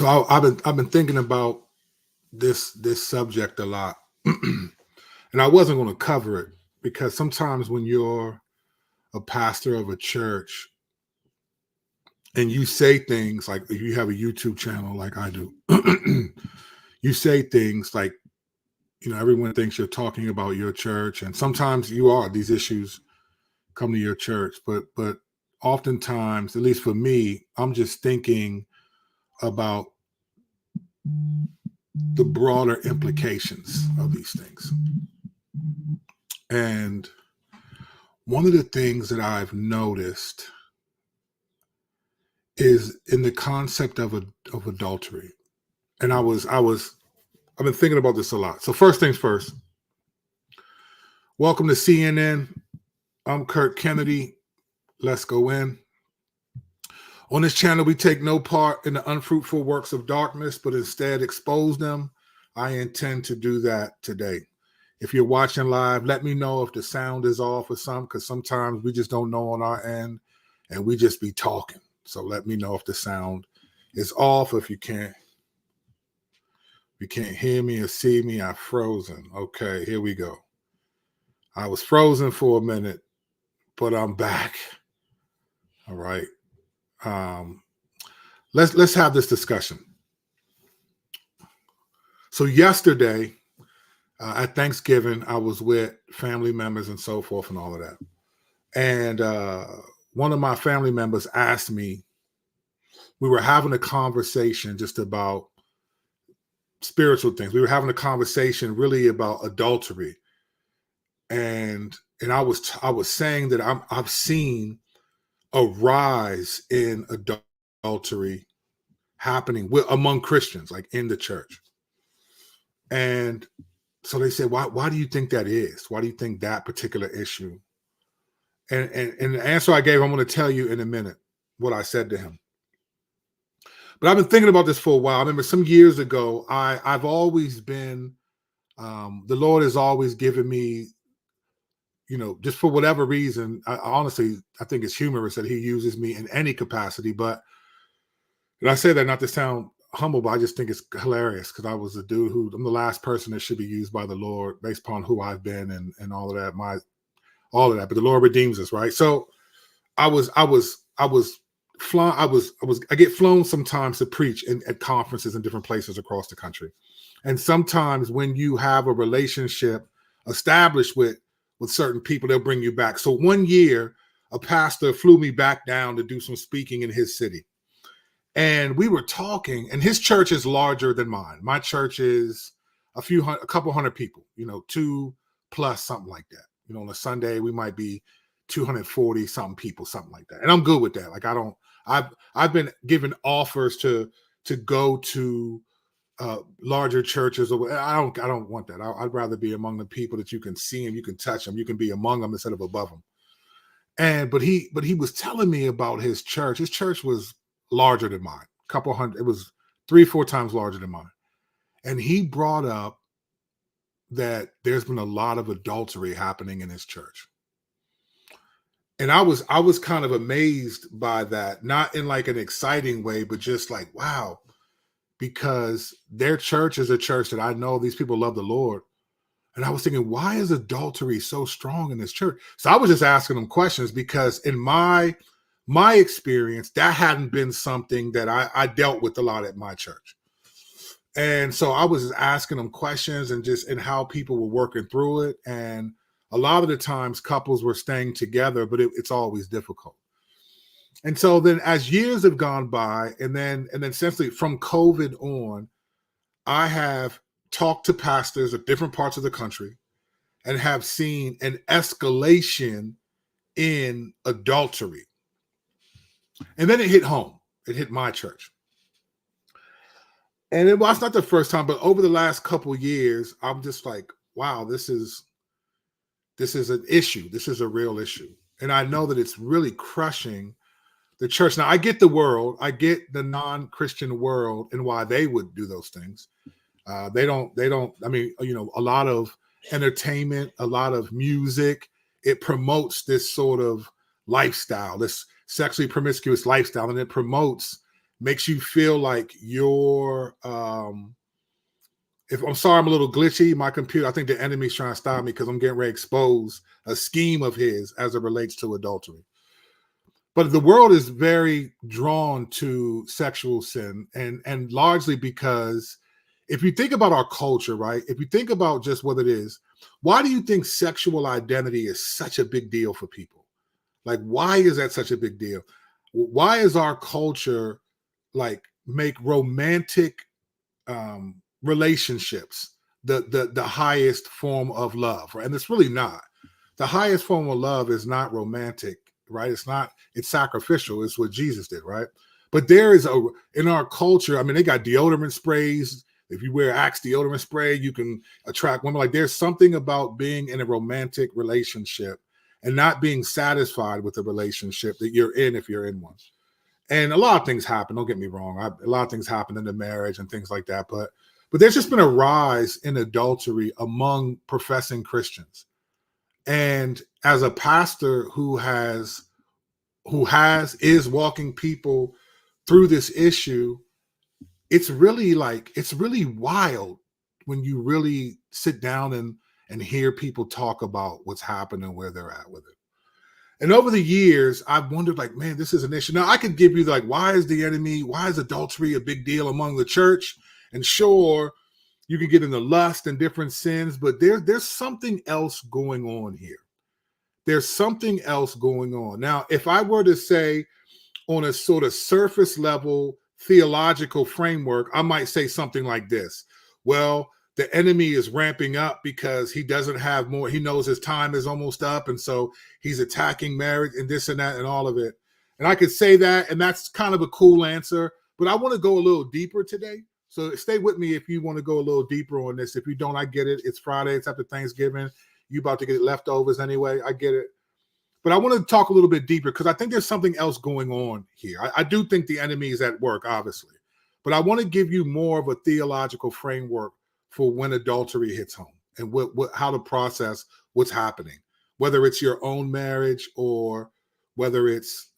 I've been thinking about this subject a lot, and I wasn't going to cover it because sometimes when you're a pastor of a church and you say things like, if you have a YouTube channel like I do, you say things like, everyone thinks you're talking about your church, and sometimes you are. These issues come to your church, but oftentimes, at least for me, I'm just thinking about the broader implications of these things. And one of the things that I've noticed is in the concept of adultery. And I've been thinking about this a lot. So first things first, welcome to CNN. I'm Kurt Kennedy. Let's go in. On this channel, we take no part in the unfruitful works of darkness, but instead expose them. I intend to do that today. If you're watching live, let me know if the sound is off or something, because sometimes we just don't know on our end and we just be talking. So let me know if the sound is off. If you can't hear me or see me, I've frozen. Okay, here we go. I was frozen for a minute, but I'm back. All right. Let's have this discussion. So yesterday at Thanksgiving, I was with family members and so forth and all of that. And one of my family members asked me, we were having a conversation just about spiritual things. We were having a conversation really about adultery. And I was saying that I've seen a rise in adultery happening among Christians, like in the church. And so they said, why do you think that is? Why do you think that particular issue? And the answer I gave, I'm going to tell you in a minute what I said to him. But I've been thinking about this for a while. I remember some years ago, I've always been, the Lord has always given me, just for whatever reason, honestly, I think it's humorous that he uses me in any capacity. But and I say that not to sound humble, but I just think it's hilarious because I was a dude I'm the last person that should be used by the Lord based upon who I've been and all of that, but the Lord redeems us, right? So I get flown sometimes to preach at conferences in different places across the country. And sometimes when you have a relationship established with certain people, they'll bring you back. So one year, a pastor flew me back down to do some speaking in his city. And we were talking, and his church is larger than mine. My church is a couple hundred people, 2 plus something like that. On a Sunday, we might be 240 something people, something like that. And I'm good with that. Like I've been given offers to go to larger churches. I don't want that. I'd rather be among the people that you can see them, you can touch them, you can be among them instead of above them. But he was telling me about his church. His church was larger than mine, couple hundred. It was 3-4 times larger than mine. And he brought up that there's been a lot of adultery happening in his church. And I was kind of amazed by that, not in like an exciting way, but just like, wow, because their church is a church that I know these people love the Lord. And I was thinking, why is adultery so strong in this church? So I was just asking them questions because in my experience, that hadn't been something that I dealt with a lot at my church. And so I was just asking them questions and how people were working through it. And a lot of the times couples were staying together, but it's always difficult. And so then as years have gone by, and then essentially from COVID on, I have talked to pastors of different parts of the country and have seen an escalation in adultery. And then it hit home. It hit my church. And it was not the first time, but over the last couple of years, I'm just like, wow, this is an issue. This is a real issue. And I know that it's really crushing the church. Now, I get the world. I get the non-Christian world and why they would do those things. They don't, I mean, a lot of entertainment, a lot of music, it promotes this sort of lifestyle, this sexually promiscuous lifestyle, and it promotes makes you feel like you're if I'm sorry, I'm a little glitchy. My computer, I think the enemy's trying to stop me because I'm getting ready to expose a scheme of his as it relates to adultery. But the world is very drawn to sexual sin, and largely because if you think about our culture, right? If you think about just what it is, why do you think sexual identity is such a big deal for people? Like, why is that such a big deal? Why is our culture like make romantic relationships the highest form of love, right? And it's really not. The highest form of love is not romantic, right? It's not. It's sacrificial. It's what Jesus did, right? But there is in our culture. I mean, they got deodorant sprays. If you wear Axe deodorant spray, you can attract women. Like, there's something about being in a romantic relationship and not being satisfied with the relationship that you're in if you're in one. And a lot of things happen. Don't get me wrong. A lot of things happen in the marriage and things like that. But there's just been a rise in adultery among professing Christians. And as a pastor who is walking people through this issue, it's really wild when you really sit down and hear people talk about what's happening, where they're at with it. And over the years, I've wondered, like, man, this is an issue. Now, I could give you, like, why is adultery a big deal among the church? And sure, you can get into lust and different sins, but there's something else going on here. There's something else going on. Now, if I were to say on a sort of surface level theological framework, I might say something like this. Well, the enemy is ramping up because he doesn't have more. He knows his time is almost up. And so he's attacking marriage and this and that and all of it. And I could say that, and that's kind of a cool answer, but I want to go a little deeper today. So stay with me if you want to go a little deeper on this. If you don't, I get it. It's Friday. It's after Thanksgiving. You about to get leftovers anyway. I get it. But I want to talk a little bit deeper because I think there's something else going on here. I do think the enemy is at work, obviously. But I want to give you more of a theological framework for when adultery hits home and how to process what's happening, whether it's your own marriage or whether it's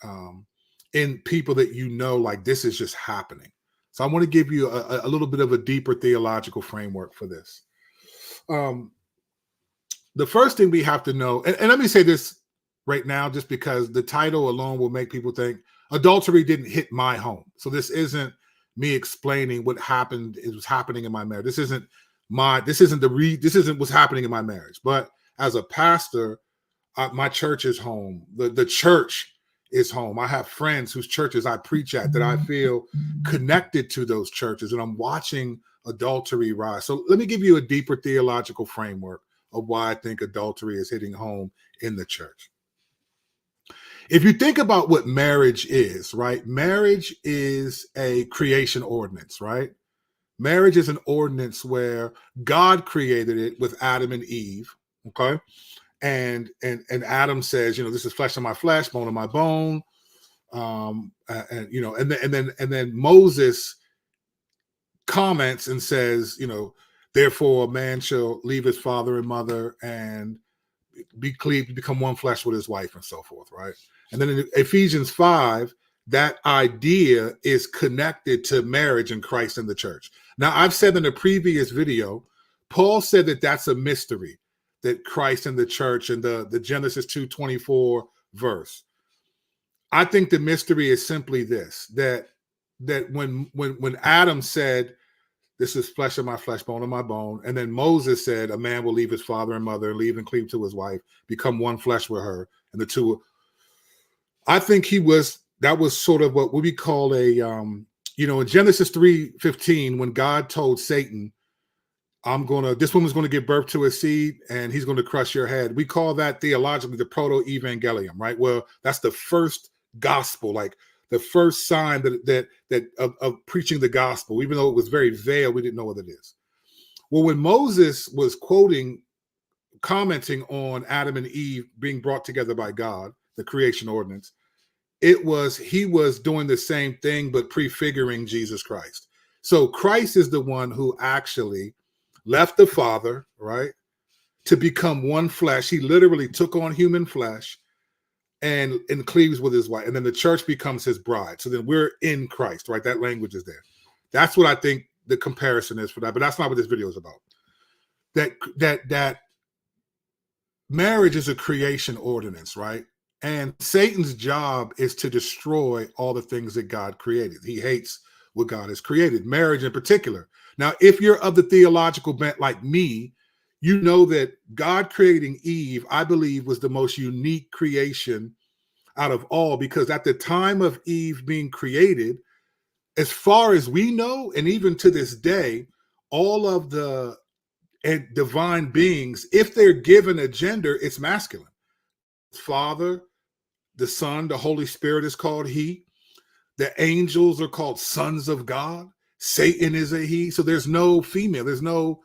in people that you know, like, this is just happening. So I want to give you a little bit of a deeper theological framework for this. The first thing we have to know, and let me say this right now, just because the title alone will make people think adultery didn't hit my home. So this isn't me explaining what happened. It was happening in my marriage. This isn't what's happening in my marriage. But as a pastor, my church is home. The church is home. I have friends whose churches I preach at that I feel connected to those churches, and I'm watching adultery rise. So let me give you a deeper theological framework of why I think adultery is hitting home in the church. If you think about what marriage is, right? Marriage is a creation ordinance, right? Marriage is an ordinance where God created it with Adam and Eve, okay? And Adam says, this is flesh of my flesh, bone of my bone, and then Moses comments and says, therefore a man shall leave his father and mother and become one flesh with his wife and so forth, right? And then in Ephesians 5, that idea is connected to marriage and Christ and the church. Now, I've said in a previous video, Paul said that that's a mystery, that Christ and the church and the Genesis 2:24 verse. I think the mystery is simply this, that when Adam said, this is flesh of my flesh, bone of my bone, and then Moses said, a man will leave his father and mother, leave and cleave to his wife, become one flesh with her, and the two. I think that was sort of what we call in Genesis 3:15, when God told Satan, this woman's going to give birth to a seed and he's going to crush your head. We call that theologically the proto-evangelium, right? Well, that's the first gospel, like the first sign that of preaching the gospel. Even though it was very veiled, we didn't know what it is. Well, when Moses was commenting on Adam and Eve being brought together by God, the creation ordinance, he was doing the same thing, but prefiguring Jesus Christ. So Christ is the one who actually left the Father, right, to become one flesh. He literally took on human flesh and cleaves with his wife, and then the church becomes his bride. So then we're in Christ, right? That language is there. That's what I think the comparison is for that, but that's not what this video is about. That marriage is a creation ordinance, right? And Satan's job is to destroy all the things that God created. He hates what God has created, marriage in particular. Now, if you're of the theological bent like me, you know that God creating Eve, I believe, was the most unique creation out of all, because at the time of Eve being created, as far as we know, and even to this day, all of the divine beings, if they're given a gender, it's masculine. Father, the Son, the Holy Spirit is called he. The angels are called sons of God. Satan is a he. So there's no female. There's no,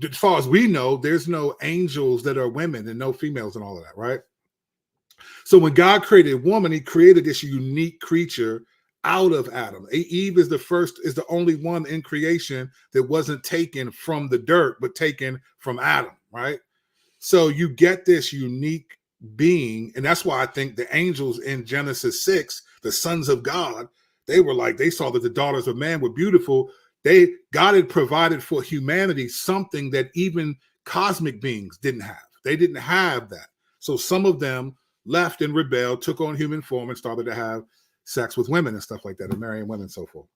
as far as we know, there's no angels that are women and no females and all of that, right? So when God created woman, he created this unique creature out of Adam. Eve is the only one in creation that wasn't taken from the dirt, but taken from Adam, right? So you get this unique being, and that's why I think the angels in Genesis 6, the sons of God, they saw that the daughters of man were beautiful. God had provided for humanity something that even cosmic beings didn't have. They didn't have that. So some of them left and rebelled, took on human form, and started to have sex with women and stuff like that, and marrying women and so forth.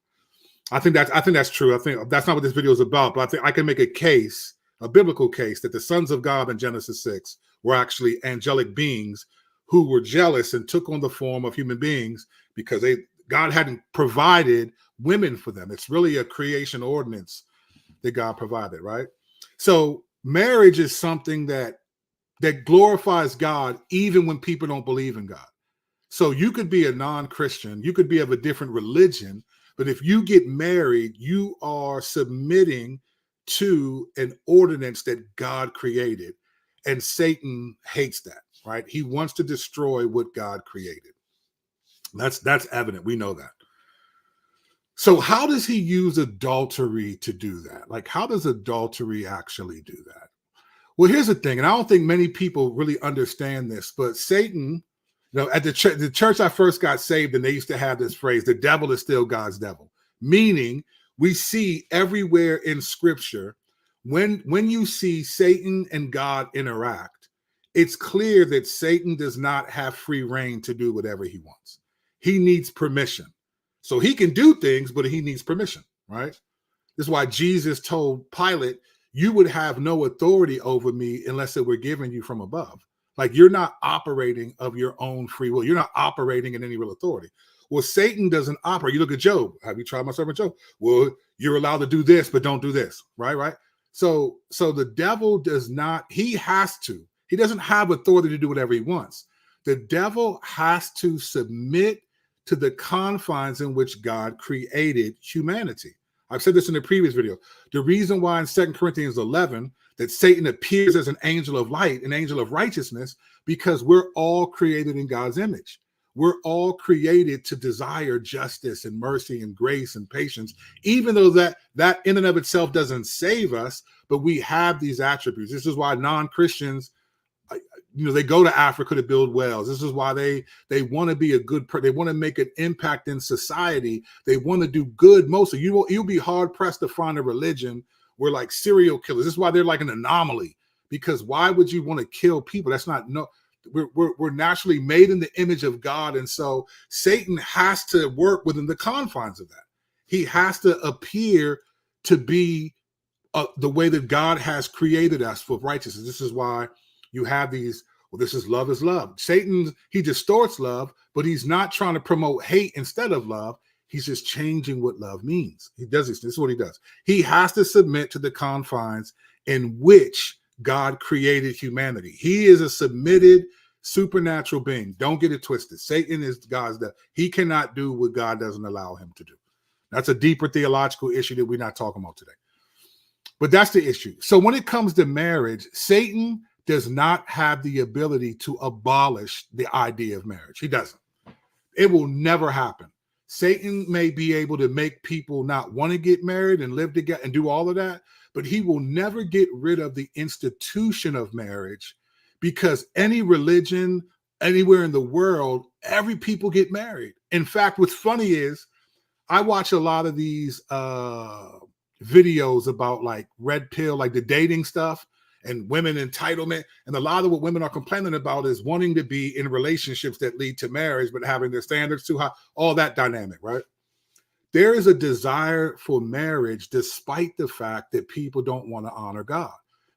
I think that's true. I think that's not what this video is about, but I think I can make a case, a biblical case, that the sons of God in Genesis 6 were actually angelic beings who were jealous and took on the form of human beings because God hadn't provided women for them. It's really a creation ordinance that God provided, right? So marriage is something that glorifies God even when people don't believe in God. So you could be a non-Christian, you could be of a different religion, but if you get married, you are submitting to an ordinance that God created, and Satan hates that, right? He wants to destroy what God created. That's evident. We know that. So how does he use adultery to do that? Like, how does adultery actually do that? Well, here's the thing, and I don't think many people really understand this, but Satan, at the church I first got saved, and they used to have this phrase, the devil is still God's devil, meaning we see everywhere in scripture, when you see Satan and God interact, it's clear that Satan does not have free reign to do whatever he wants. He needs permission. So he can do things, but he needs permission, right? This is why Jesus told Pilate, you would have no authority over me unless it were given you from above. Like, you're not operating of your own free will. You're not operating in any real authority. Well, Satan doesn't operate. You look at Job. Have you tried my servant Job? Well, you're allowed to do this, but don't do this, right? So the devil does not, he has to. He doesn't have authority to do whatever he wants. The devil has to submit to the confines in which God created humanity. I've said this in the previous video. The reason why in 2 Corinthians 11 that Satan appears as an angel of light, an angel of righteousness, because we're all created in God's image. We're all created to desire justice and mercy and grace and patience, even though that in and of itself doesn't save us, but we have these attributes. This is why non-Christians, they go to Africa to build wells. This is why they want to be a good person. They want to make an impact in society. They want to do good. Mostly, you'll be hard pressed to find a religion where like serial killers. This is why they're like an anomaly. Because why would you want to kill people? That's not we're naturally made in the image of God, and so Satan has to work within the confines of that. He has to appear to be the way that God has created us for righteousness. This is why you have these, this is love is love. Satan, he distorts love, but he's not trying to promote hate instead of love. He's just changing what love means. He does this. This is what he does. He has to submit to the confines in which God created humanity. He is a submitted supernatural being. Don't get it twisted. Satan is God's devil. He cannot do what God doesn't allow him to do. That's a deeper theological issue that we're not talking about today. But that's the issue. So when it comes to marriage, Satan does not have the ability to abolish the idea of marriage. He doesn't. It will never happen. Satan may be able to make people not want to get married and live together and do all of that, but he will never get rid of the institution of marriage, because any religion, anywhere in the world, every people get married. In fact, what's funny is I watch a lot of these videos about like red pill, like the dating stuff and women entitlement. And a lot of what women are complaining about is wanting to be in relationships that lead to marriage, but having their standards too high, all that dynamic, right? There is a desire for marriage despite the fact that people don't want to honor God.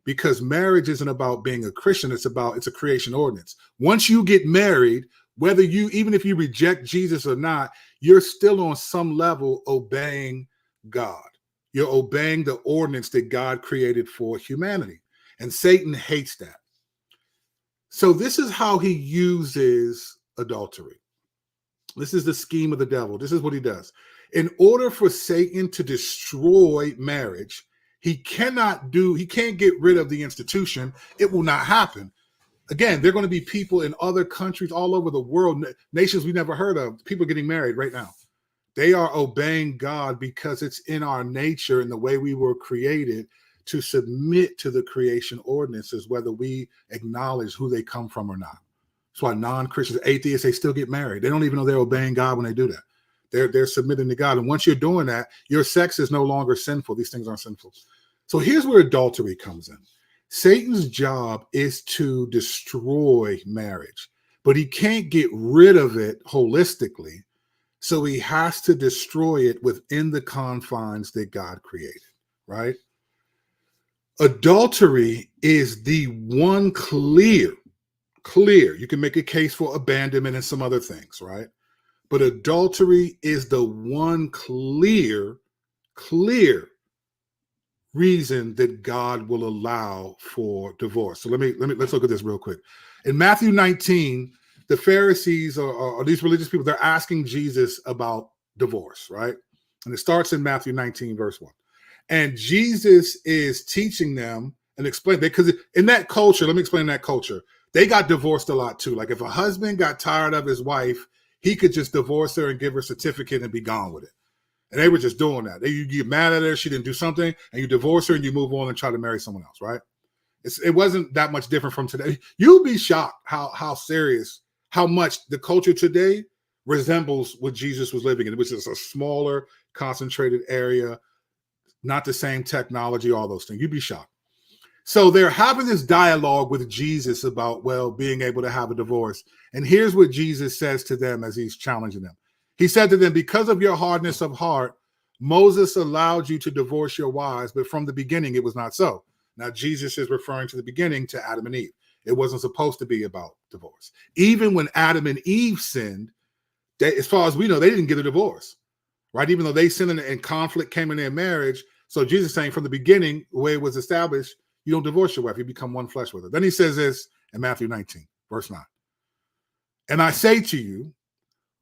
Because marriage isn't about being a Christian, it's a creation ordinance. Once you get married, even if you reject Jesus or not, you're still on some level obeying God. You're obeying the ordinance that God created for humanity. And Satan hates that. So this is how he uses adultery. This is the scheme of the devil. This is what he does. In order for Satan to destroy marriage, he can't get rid of the institution. It will not happen. Again, there are going to be people in other countries all over the world, nations we never heard of, people getting married right now. They are obeying God because it's in our nature and the way we were created to submit to the creation ordinances, whether we acknowledge who they come from or not. That's why non-Christians, atheists, they still get married. They don't even know they're obeying God when they do that. They're submitting to God. And once you're doing that, your sex is no longer sinful. These things aren't sinful. So here's where adultery comes in. Satan's job is to destroy marriage, but he can't get rid of it holistically. So he has to destroy it within the confines that God created, right? Adultery is the one clear, you can make a case for abandonment and some other things, right? But adultery is the one clear reason that God will allow for divorce. So let's look at this real quick. In Matthew 19, the Pharisees or these religious people, they're asking Jesus about divorce, right? And it starts in Matthew 19, verse 1. And Jesus is teaching them and explain, because in that culture, let me explain that culture. They got divorced a lot too. Like if a husband got tired of his wife, he could just divorce her and give her a certificate and be gone with it. And they were just doing that. You get mad at her, she didn't do something, and you divorce her and you move on and try to marry someone else, right? It wasn't that much different from today. You'll be shocked how serious, how much the culture today resembles what Jesus was living in, which is a smaller, concentrated area, not the same technology, all those things. You'd be shocked. So they're having this dialogue with Jesus about, well, being able to have a divorce. And here's what Jesus says to them as he's challenging them. He said to them, because of your hardness of heart, Moses allowed you to divorce your wives, but from the beginning, it was not so. Now, Jesus is referring to the beginning to Adam and Eve. It wasn't supposed to be about divorce. Even when Adam and Eve sinned, as far as we know, they didn't get a divorce, right? Even though they sinned and conflict came in their marriage. So Jesus is saying from the beginning, the way it was established, you don't divorce your wife, you become one flesh with her. Then he says this in Matthew 19, verse 9. And I say to you,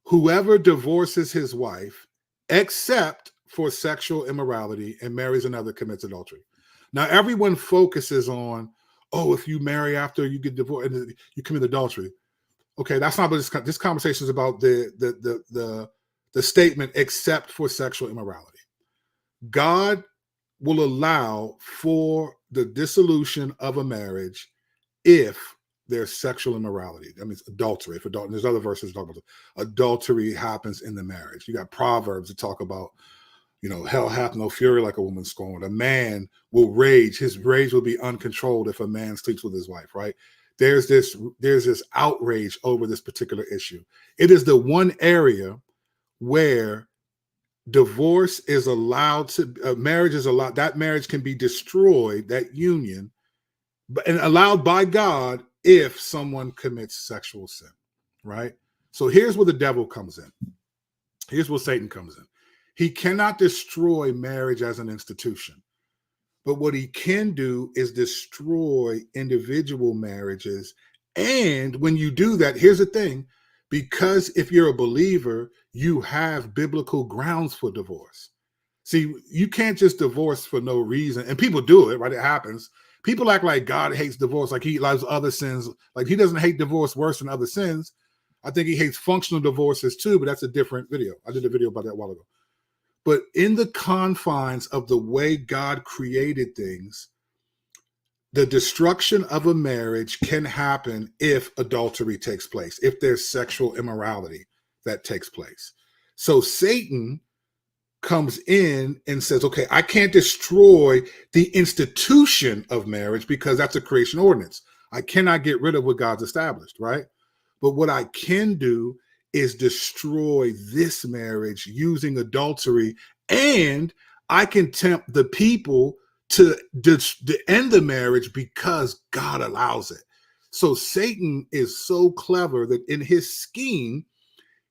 whoever divorces his wife, except for sexual immorality, and marries another, commits adultery. Now, everyone focuses on, if you marry after you get divorced, you commit adultery. Okay, that's not what this conversation is about. The statement, except for sexual immorality. God will allow for the dissolution of a marriage if there's sexual immorality. That means adultery. There's other verses that talk about adultery happens in the marriage. You got Proverbs that talk about, hell hath no fury like a woman scorned. A man will rage. His rage will be uncontrolled if a man sleeps with his wife, right? There's this outrage over this particular issue. It is the one area where divorce is allowed to, marriage is allowed, that marriage can be destroyed, that union, and allowed by God if someone commits sexual sin, right? So here's where the devil comes in. Here's where Satan comes in. He cannot destroy marriage as an institution, but what he can do is destroy individual marriages. And when you do that, here's the thing, because if you're a believer, you have biblical grounds for divorce. See, you can't just divorce for no reason. And people do it, right? It happens. People act like God hates divorce, like he loves other sins. Like he doesn't hate divorce worse than other sins. I think he hates functional divorces too, but that's a different video. I did a video about that a while ago. But in the confines of the way God created things, the destruction of a marriage can happen if adultery takes place, if there's sexual immorality that takes place. So Satan comes in and says, okay, I can't destroy the institution of marriage because that's a creation ordinance. I cannot get rid of what God's established, right? But what I can do is destroy this marriage using adultery, and I can tempt the people to end the marriage because God allows it. So Satan is so clever that in his scheme,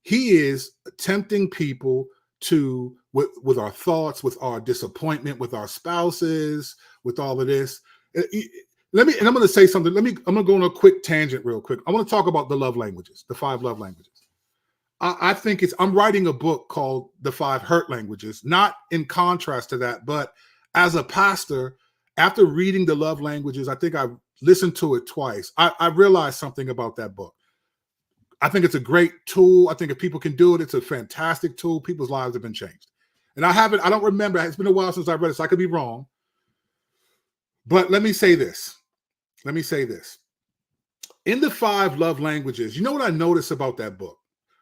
he is tempting people to, with our thoughts, with our disappointment, with our spouses, with all of this. And I'm going to say something. I'm going to go on a quick tangent real quick. I want to talk about the love languages, the 5 love languages. I think I'm writing a book called The 5 Hurt Languages, not in contrast to that, but as a pastor, after reading the love languages, I think I've listened to it twice. I realized something about that book. I think it's a great tool. I think if people can do it, it's a fantastic tool. People's lives have been changed. And I don't remember. It's been a while since I read it, so I could be wrong. But let me say this. In the 5 love languages, you know what I noticed about that book?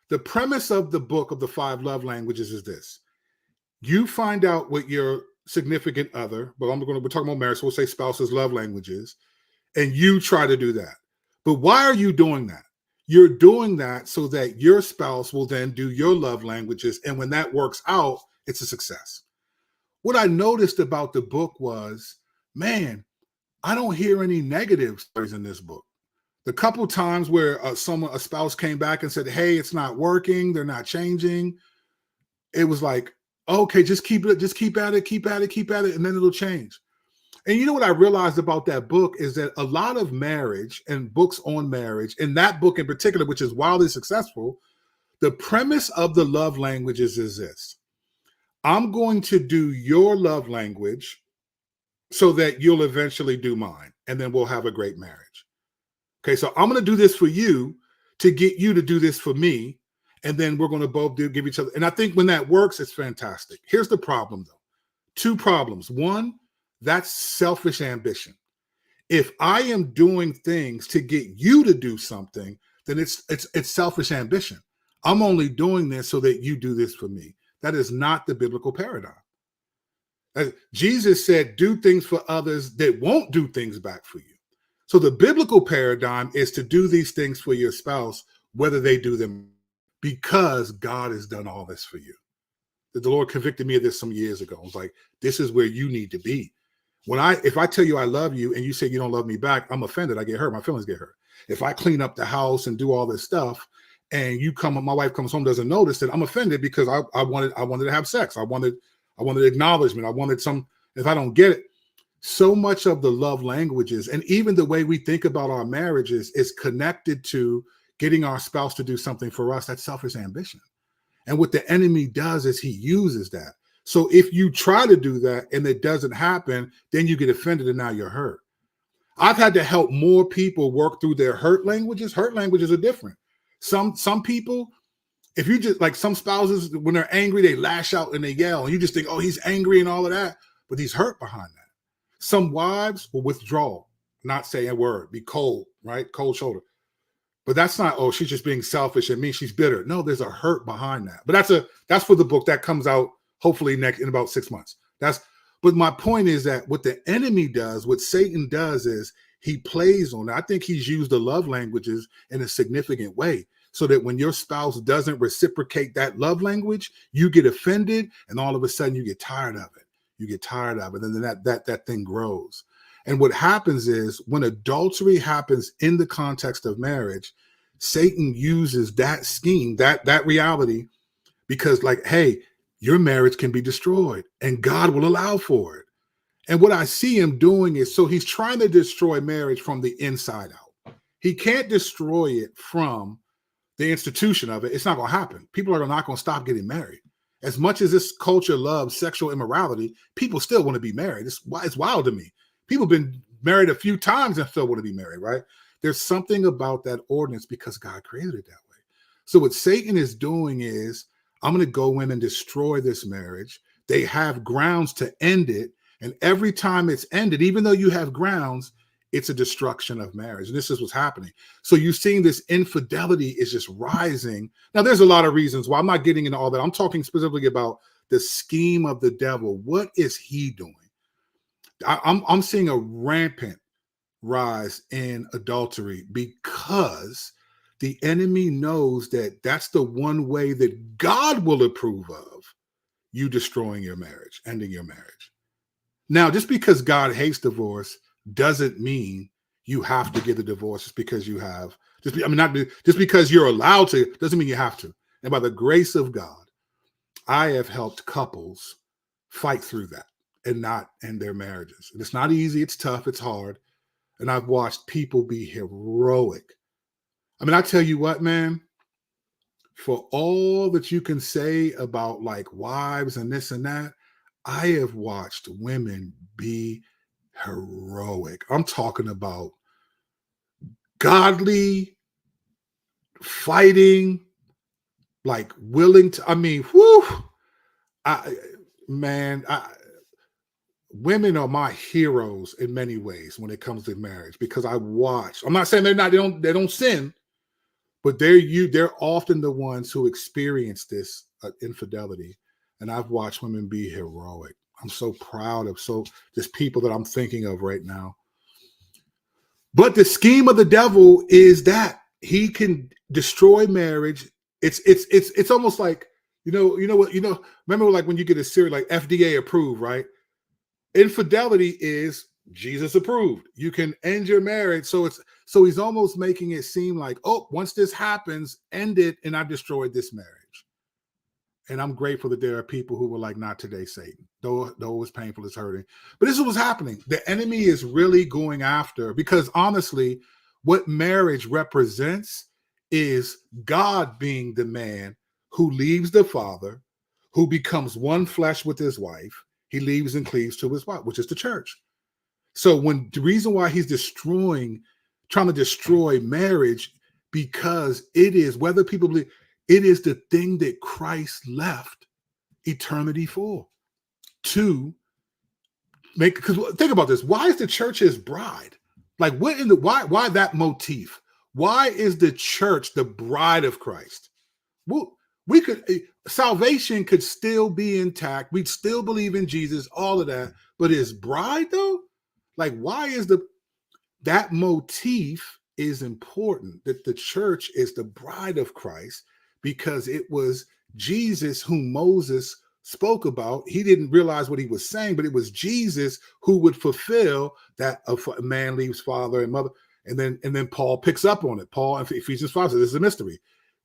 The premise of the book of the 5 love languages is this. You find out what your significant other, but we're talking about marriage, so we'll say spouses' love languages, and you try to do that. But why are you doing that? You're doing that so that your spouse will then do your love languages, and when that works out, it's a success. What I noticed about the book was, man, I don't hear any negative stories in this book. The couple times where a spouse came back and said, hey, it's not working, they're not changing, it was like, okay, just keep at it, and then it'll change. And you know what I realized about that book is that a lot of marriage and books on marriage, and that book in particular, which is wildly successful, the premise of the love languages is this. I'm going to do your love language so that you'll eventually do mine, and then we'll have a great marriage. Okay, so I'm going to do this for you to get you to do this for me, and then we're going to both give each other. And I think when that works, it's fantastic. Here's the problem, though. 2 problems. One, that's selfish ambition. If I am doing things to get you to do something, then it's selfish ambition. I'm only doing this so that you do this for me. That is not the biblical paradigm. Jesus said, do things for others that won't do things back for you. So the biblical paradigm is to do these things for your spouse, whether they do them, because God has done all this for you. The Lord convicted me of this some years ago. I was like, this is where you need to be. If I tell you I love you and you say you don't love me back, I'm offended. I get hurt. My feelings get hurt. If I clean up the house and do all this stuff, and my wife comes home, doesn't notice it, I'm offended because I wanted to have sex. I wanted acknowledgement. I wanted if I don't get it. So much of the love languages and even the way we think about our marriages is connected to getting our spouse to do something for us. That's selfish ambition. And what the enemy does is he uses that. So if you try to do that and it doesn't happen, then you get offended and now you're hurt. I've had to help more people work through their hurt languages. Hurt languages are different. Some people, if you just like some spouses, when they're angry, they lash out and they yell. And you just think, oh, he's angry and all of that. But he's hurt behind that. Some wives will withdraw, not say a word, be cold, right? Cold shoulder. But that's not, oh, she's just being selfish and mean she's bitter. No, there's a hurt behind that. But that's for the book that comes out hopefully in about 6 months. But my point is that what the enemy does, what Satan does is he plays on that. I think he's used the love languages in a significant way so that when your spouse doesn't reciprocate that love language, you get offended and all of a sudden you get tired of it. And then that thing grows. And what happens is when adultery happens in the context of marriage, Satan uses that scheme, that reality, because like, hey, your marriage can be destroyed and God will allow for it. And what I see him doing is, so he's trying to destroy marriage from the inside out. He can't destroy it from the institution of it. It's not going to happen. People are not going to stop getting married. As much as this culture loves sexual immorality, people still want to be married. It's wild to me. People have been married a few times and still want to be married, right? There's something about that ordinance because God created it that way. So what Satan is doing is, I'm going to go in and destroy this marriage. They have grounds to end it. And every time it's ended, even though you have grounds, it's a destruction of marriage. And this is what's happening. So you're seeing this infidelity is just rising. Now, there's a lot of reasons why. I'm not getting into all that. I'm talking specifically about the scheme of the devil. What is he doing? I'm seeing a rampant rise in adultery because the enemy knows that that's the one way that God will approve of you destroying your marriage, ending your marriage. Now, just because God hates divorce doesn't mean you have to get the divorce just because you have, just because you're allowed to, doesn't mean you have to. And by the grace of God, I have helped couples fight through that and not end their marriages. And it's not easy, it's tough, it's hard. And I've watched people be heroic. I mean, I tell you what, man, for all that you can say about like wives and this and that, I have watched women be heroic. I'm talking about godly, fighting, like willing to, I mean, whew, man, women are my heroes in many ways when it comes to marriage because I watch. I'm not saying they don't sin, but they're often the ones who experience this infidelity, and I've watched women be heroic. I'm so proud of just people that I'm thinking of right now. But the scheme of the devil is that he can destroy marriage. It's almost like remember like when you get a cereal like FDA approved, right? Infidelity is Jesus approved. You can end your marriage. So he's almost making it seem like, oh, once this happens, end it, and I destroyed this marriage. And I'm grateful that there are people who were like, not today, Satan. Though it was painful, it's hurting. But this is what's happening. The enemy is really going after, because honestly, what marriage represents is God being the man who leaves the father, who becomes one flesh with his wife. He leaves and cleaves to his wife, which is the church. So when the reason why he's trying to destroy marriage, because it is, whether people believe, it is the thing that Christ left eternity for. To make, because think about this. Why is the church his bride? Like why that motif? Why is the church the bride of Christ? Well, salvation could still be intact. We'd still believe in Jesus, all of that. But his bride, though, like, why is that motif is important, that the church is the bride of Christ, because it was Jesus whom Moses spoke about. He didn't realize what he was saying, but it was Jesus who would fulfill that a man leaves father and mother. And then Paul picks up on it. Paul in Ephesians 5 says, this is a mystery.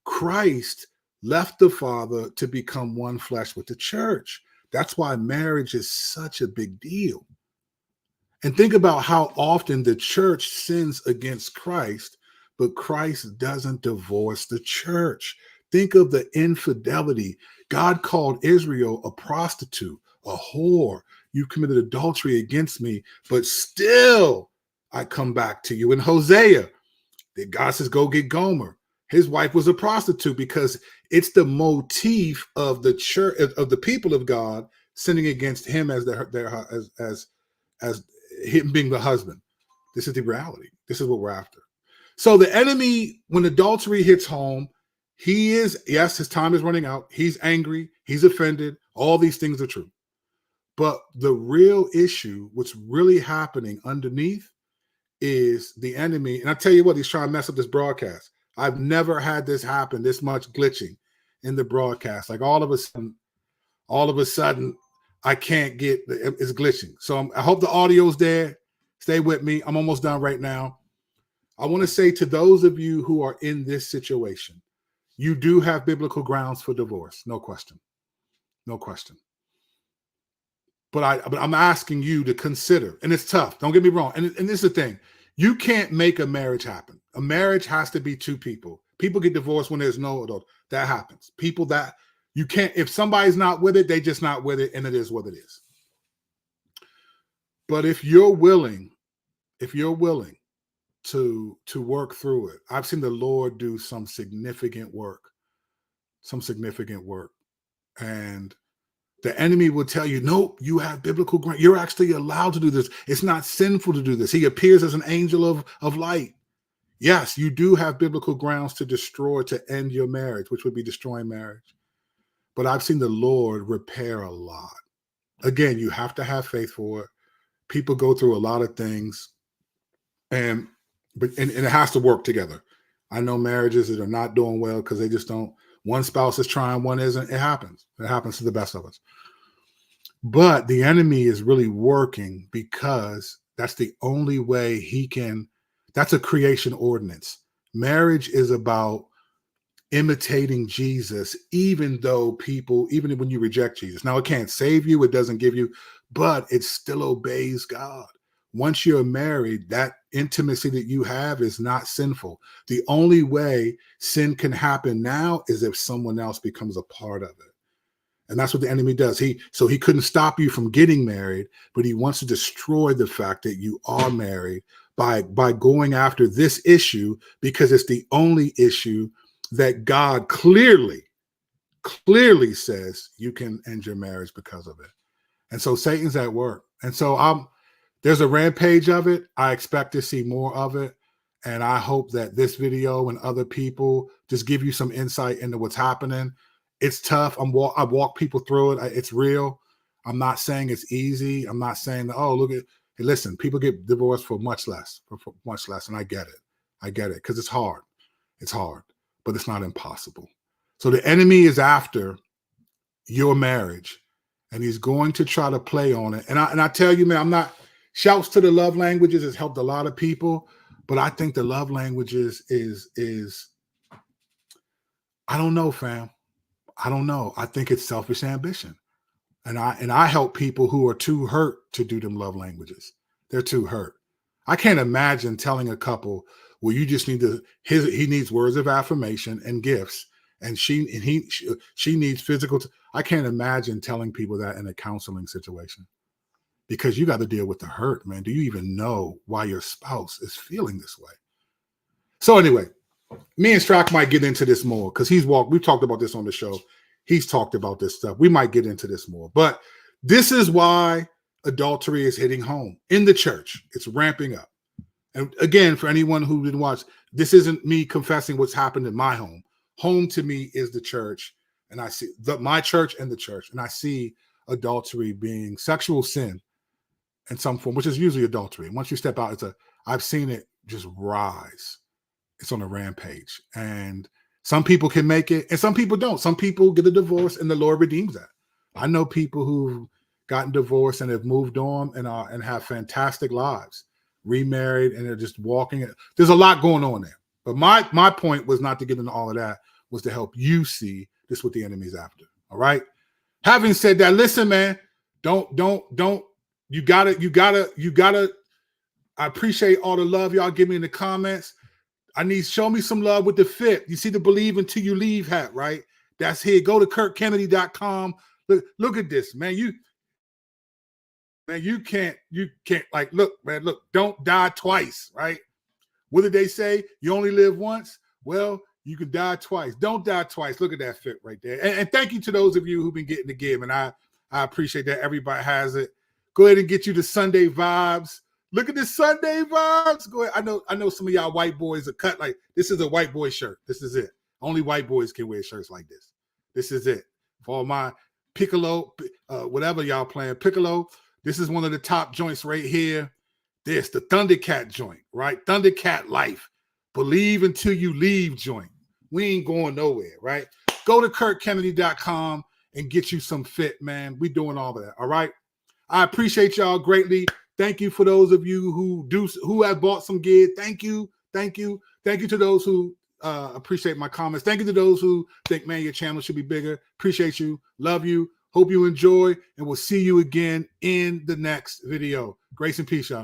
Christ left the Father to become one flesh with the church. That's why marriage is such a big deal. And think about how often the church sins against Christ, but Christ doesn't divorce the church. Think of the infidelity. God called Israel a prostitute, a whore. You committed adultery against me, but still I come back to you. In Hosea, God says, go get Gomer. His wife was a prostitute, because it's the motif of the church, of the people of God, sinning against him as as him being the husband. This is the reality. This is what we're after. So the enemy, when adultery hits home, yes, his time is running out. He's angry. He's offended. All these things are true. But the real issue, what's really happening underneath, is the enemy. And I tell you what, he's trying to mess up this broadcast. I've never had this happen, this much glitching in the broadcast. Like all of a sudden, I can't get, it's glitching. So I hope the audio's there. Stay with me. I'm almost done right now. I want to say to those of you who are in this situation, you do have biblical grounds for divorce. No question. No question. But I'm asking you to consider, and it's tough. Don't get me wrong. And this is the thing. You can't make a marriage happen. A marriage has to be two people. People get divorced when there's no adult. That happens. People that you can't, if somebody's not with it, they just not with it, and it is what it is. But if you're willing to work through it, I've seen the Lord do some significant work. And The enemy will tell you, nope, you have biblical ground. You're actually allowed to do this. It's not sinful to do this. He appears as an angel of light. Yes, you do have biblical grounds to destroy, to end your marriage, which would be destroying marriage. But I've seen the Lord repair a lot. Again, you have to have faith for it. People go through a lot of things, and it has to work together. I know marriages that are not doing well because they just don't. One spouse is trying, one isn't. It happens. It happens to the best of us. But the enemy is really working because that's the only way he can. That's a creation ordinance. Marriage is about imitating Jesus, even when you reject Jesus. Now, it can't save you, it doesn't give you, but it still obeys God. Once you're married, that intimacy that you have is not sinful. The only way sin can happen now is if someone else becomes a part of it. And that's what the enemy does. He couldn't stop you from getting married, but he wants to destroy the fact that you are married by going after this issue, because it's the only issue that God clearly says you can end your marriage because of it. And so Satan's at work. And so there's a rampage of it. I expect to see more of it. And I hope that this video and other people just give you some insight into what's happening. It's tough. I walk people through it. It's real. I'm not saying it's easy. I'm not saying that, oh, look at, hey, listen, people get divorced for much less. And I get it. Because it's hard. It's hard, but it's not impossible. So the enemy is after your marriage, and he's going to try to play on it. And I tell you, man, shouts to the love languages has helped a lot of people, but I think the love languages is I don't know, fam. I don't know. I think it's selfish ambition. And I help people who are too hurt to do them love languages. They're too hurt. I can't imagine telling a couple, well, you just need he needs words of affirmation and gifts, and she needs physical. I can't imagine telling people that in a counseling situation, because you got to deal with the hurt, man. Do you even know why your spouse is feeling this way? So anyway, me and Strack might get into this more, because we've talked about this on the show. He's talked about this stuff. We might get into this more, but this is why adultery is hitting home in the church. It's ramping up. And again, for anyone who didn't watch, this isn't me confessing what's happened in my home. Home to me is the church, and I see my church and the church, and I see adultery being sexual sin in some form, which is usually adultery. Once you step out, I've seen it just rise. It's on a rampage, and some people can make it and some people don't. Some people get a divorce and the Lord redeems that. I know people who've gotten divorced and have moved on and have fantastic lives, remarried, and they're just walking. There's a lot going on there. But my point was not to get into all of that, was to help you see this what the enemy's after. All right. Having said that, listen, man, don't, you gotta, I appreciate all the love y'all give me in the comments. Show me some love with the fit. You see the believe until you leave hat, right? That's here. Go to KirkKennedy.com. Look at this, man. You can't look, don't die twice, right? What did they say? You only live once? Well, you can die twice. Don't die twice. Look at that fit right there. And thank you to those of you who've been getting the give. And I appreciate that. Everybody has it. Go ahead and get you the Sunday vibes. Look at the Sunday vibes. Go ahead. I know some of y'all white boys are cut like this. Is a white boy shirt. This is it. Only white boys can wear shirts like this. This is it. For all my piccolo, whatever y'all playing piccolo, this is one of the top joints right here. This, the Thundercat joint, right? Thundercat life. Believe until you leave joint. We ain't going nowhere, right? Go to KirkKennedy.com and get you some fit, man. We doing all of that, all right? I appreciate y'all greatly. Thank you for those of you who have bought some gear. Thank you to those who appreciate my comments. Thank you to those who think, man, your channel should be bigger. Appreciate you. Love you. Hope you enjoy, and we'll see you again in the next video. Grace and peace, y'all.